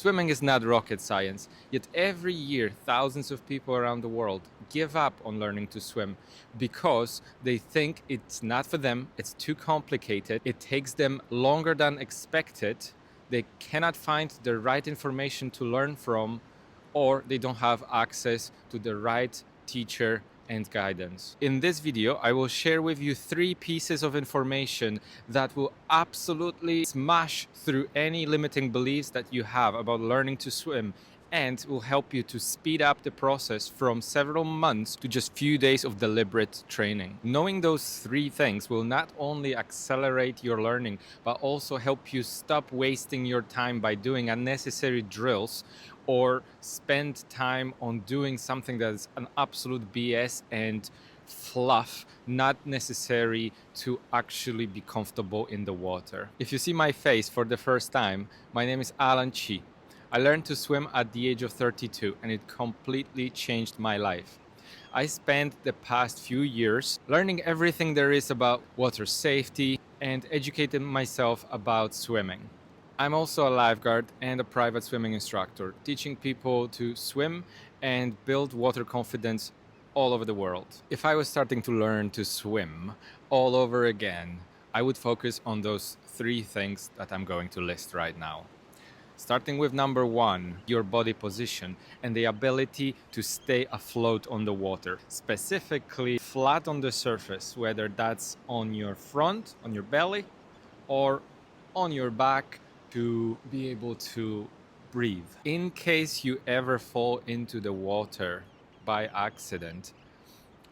Swimming is not rocket science, yet every year thousands of people around the world give up on learning to swim because they think it's not for them, it's too complicated, it takes them longer than expected, they cannot find the right information to learn from, or they don't have access to the right teacher and guidance. In this video, I will share with you 3 pieces of information that will absolutely smash through any limiting beliefs that you have about learning to swim and will help you to speed up the process from several months to just few days of deliberate training. Knowing those 3 things will not only accelerate your learning, but also help you stop wasting your time by doing unnecessary drills or spend time on doing something that is an absolute BS and fluff, not necessary to actually be comfortable in the water. If you see my face for the first time, my name is Alan Chi. I learned to swim at the age of 32 and it completely changed my life. I spent the past few years learning everything there is about water safety and educating myself about swimming. I'm also a lifeguard and a private swimming instructor, teaching people to swim and build water confidence all over the world. If I was starting to learn to swim all over again, I would focus on those 3 things that I'm going to list right now. Starting with number 1, your body position and the ability to stay afloat on the water, specifically flat on the surface, whether that's on your front, on your belly, or on your back, to be able to breathe. In case you ever fall into the water by accident,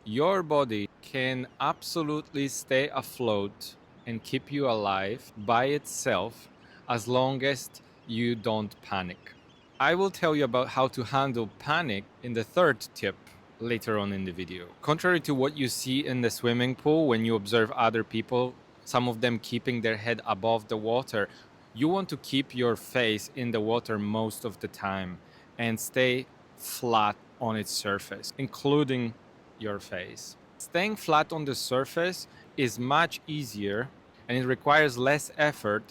your body can absolutely stay afloat and keep you alive by itself as long as you don't panic. I will tell you about how to handle panic in the 3rd tip later on in the video. Contrary to what you see in the swimming pool when you observe other people, some of them keeping their head above the water, you want to keep your face in the water most of the time and stay flat on its surface, including your face. Staying flat on the surface is much easier and it requires less effort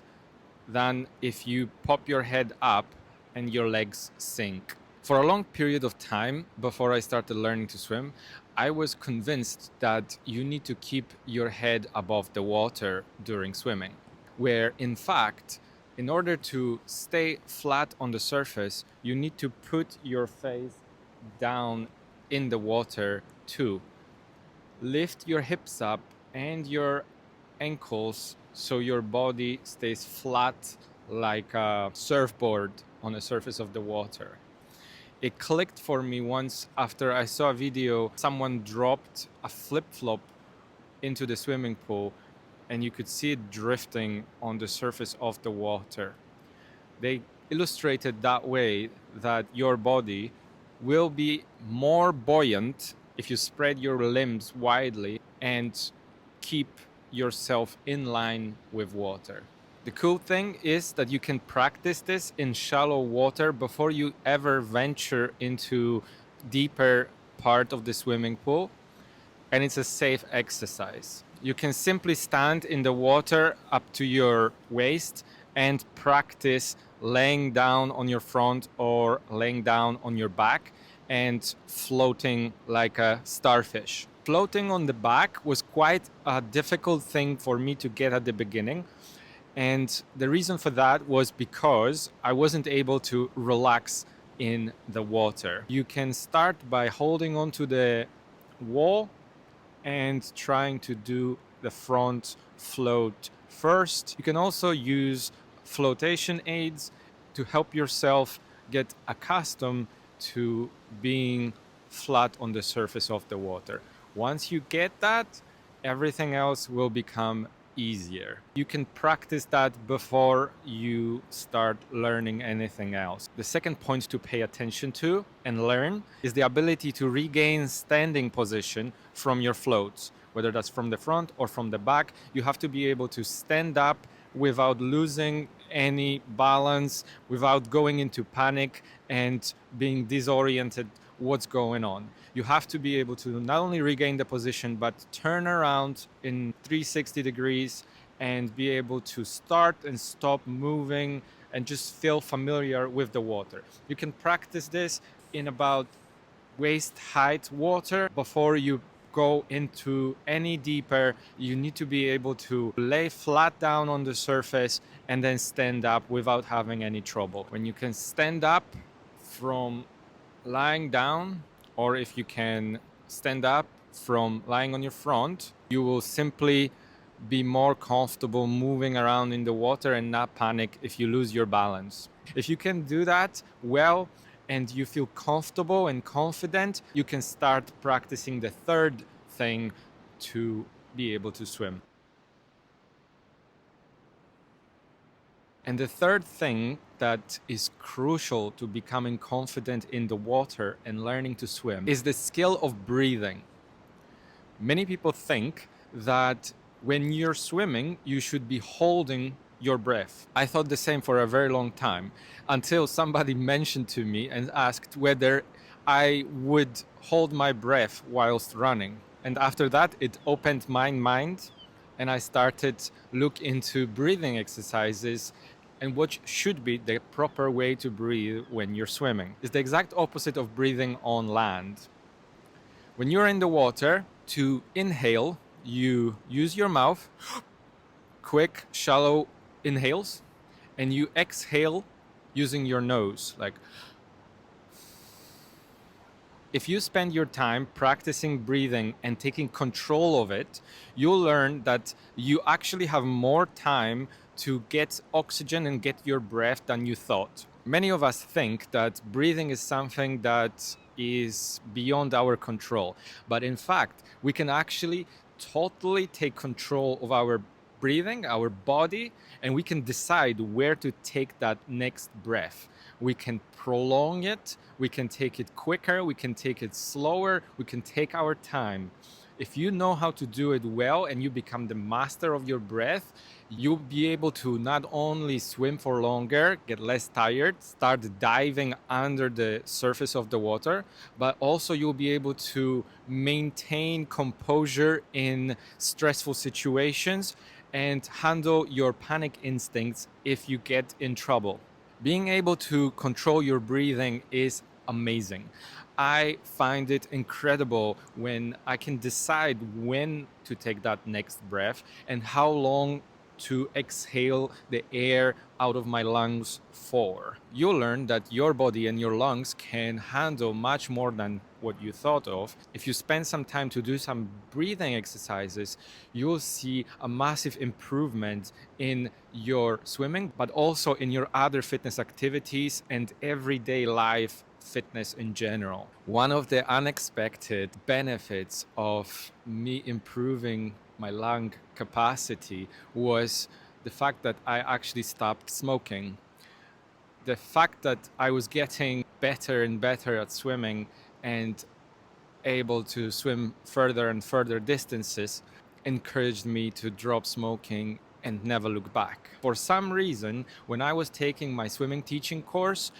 than if you pop your head up and your legs sink. For a long period of time before I started learning to swim, I was convinced that you need to keep your head above the water during swimming, where in fact, in order to stay flat on the surface, you need to put your face down in the water too. Lift your hips up and your ankles so your body stays flat like a surfboard on the surface of the water. It clicked for me once after I saw a video. Someone dropped a flip-flop into the swimming pool and you could see it drifting on the surface of the water. They illustrated that way that your body will be more buoyant if you spread your limbs widely and keep yourself in line with water. The cool thing is that you can practice this in shallow water before you ever venture into deeper part of the swimming pool, and it's a safe exercise. You can simply stand in the water up to your waist and practice laying down on your front or laying down on your back and floating like a starfish. Floating on the back was quite a difficult thing for me to get at the beginning. And the reason for that was because I wasn't able to relax in the water. You can start by holding onto the wall and trying to do the front float first. You can also use flotation aids to help yourself get accustomed to being flat on the surface of the water. Once you get that, everything else will become easier. You can practice that before you start learning anything else. The second point to pay attention to and learn is the ability to regain standing position from your floats, whether that's from the front or from the back. You have to be able to stand up without losing any balance, without going into panic and being disoriented what's going on. You have to be able to not only regain the position, but turn around in 360 degrees and be able to start and stop moving and just feel familiar with the water. You can practice this in about waist height water. Before you go into any deeper, you need to be able to lay flat down on the surface and then stand up without having any trouble. When you can stand up from lying down, or if you can stand up from lying on your front, you will simply be more comfortable moving around in the water and not panic if you lose your balance. If you can do that well and you feel comfortable and confident, you can start practicing the third thing to be able to swim. And the third thing that is crucial to becoming confident in the water and learning to swim is the skill of breathing. Many people think that when you're swimming, you should be holding your breath. I thought the same for a very long time until somebody mentioned to me and asked whether I would hold my breath whilst running. And after that, it opened my mind and I started look into breathing exercises and what should be the proper way to breathe when you're swimming. It's the exact opposite of breathing on land. When you're in the water, to inhale, you use your mouth, quick, shallow inhales, and you exhale using your nose. Like, if you spend your time practicing breathing and taking control of it, you'll learn that you actually have more time to get oxygen and get your breath than you thought. Many of us think that breathing is something that is beyond our control, but in fact, we can actually totally take control of our breathing, our body, and we can decide where to take that next breath. We can prolong it, we can take it quicker, we can take it slower, we can take our time. If you know how to do it well and you become the master of your breath, you'll be able to not only swim for longer, get less tired, start diving under the surface of the water, but also you'll be able to maintain composure in stressful situations and handle your panic instincts if you get in trouble. Being able to control your breathing is amazing. I find it incredible when I can decide when to take that next breath and how long to exhale the air out of my lungs for. You'll learn that your body and your lungs can handle much more than what you thought of. If you spend some time to do some breathing exercises, you'll see a massive improvement in your swimming, but also in your other fitness activities and everyday life fitness in general. One of the unexpected benefits of me improving my lung capacity was the fact that I actually stopped smoking. The fact that I was getting better and better at swimming and able to swim further and further distances encouraged me to drop smoking and never look back. For some reason, when I was taking my swimming teaching course,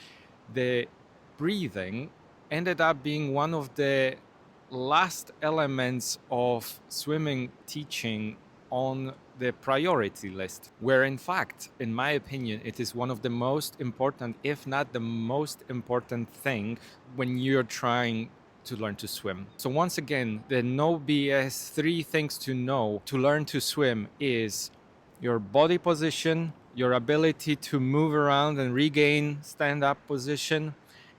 the breathing ended up being one of the last elements of swimming teaching on the priority list, where in fact, in my opinion, it is one of the most important, if not the most important thing when you're trying to learn to swim. So once again, the no BS 3 things to know to learn to swim is your body position, your ability to move around and regain stand-up position,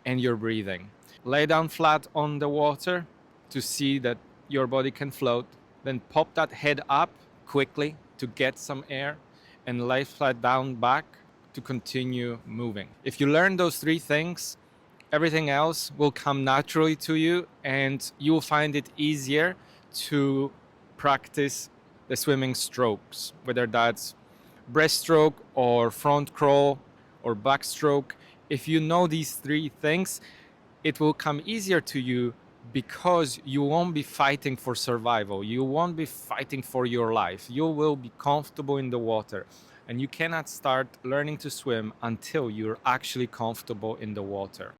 and your breathing. Lay down flat on the water to see that your body can float, then pop that head up quickly to get some air and lay flat down back to continue moving. If you learn those three things, everything else will come naturally to you and you will find it easier to practice the swimming strokes, whether that's breaststroke or front crawl or backstroke. If you know these three things, it will come easier to you because you won't be fighting for survival. You won't be fighting for your life. You will be comfortable in the water. And you cannot start learning to swim until you're actually comfortable in the water.